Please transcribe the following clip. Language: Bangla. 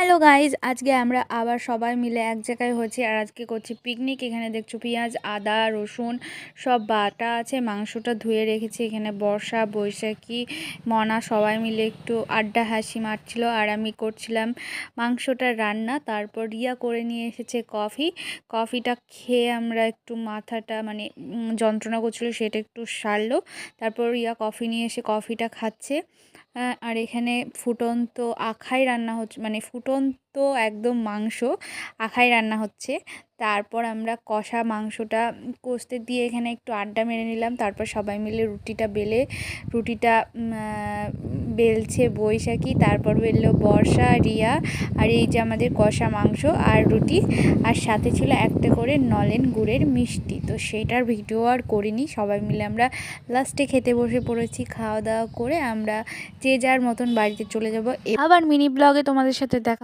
হ্যালো গাইজ, আজকে আমরা আবার সবাই মিলে এক জায়গায় হয়েছি আর আজকে করছি পিকনিক। এখানে দেখছো পেঁয়াজ, আদা, রসুন সব বাটা আছে। মাংসটা ধুয়ে রেখেছি। এখানে বর্ষা, বৈশাখী, মনা সবাই মিলে একটু আড্ডা হাসি মারছিল আর আমি করছিলাম মাংসটা রান্না। তারপর রিয়া করে নিয়ে এসেছে কফিটা খেয়ে আমরা একটু মাথাটা মানে যন্ত্রণা করছিল, সেটা একটু সারলো। তারপর রিয়া কফি নিয়ে এসে কফিটা খাচ্ছে। আর এখানে ফুটন্ত আখাই রান্না হচ্ছে, মানে ফুটন্ত একদম মাংস আখাই রান্না হচ্ছে। তারপর আমরা কষা মাংসটা কষতে দিয়ে এখানে একটু আড্ডা মেরে নিলাম। তারপর সবাই মিলে রুটিটা বেলছে বৈশাখী, তারপর বেললো বর্ষা, রিয়া। আর এই যে আমাদের কষা মাংস আর রুটি, আর সাথে ছিল একটা করে নলেন গুড়ের মিষ্টি। তো সেটার ভিডিও আর করিনি। সবাই মিলে আমরা লাস্টে খেতে বসে পড়েছি। খাওয়া দাওয়া করে আমরা যে যার মতন বাড়িতে চলে যাব। আবার মিনি ব্লগে তোমাদের সাথে দেখা।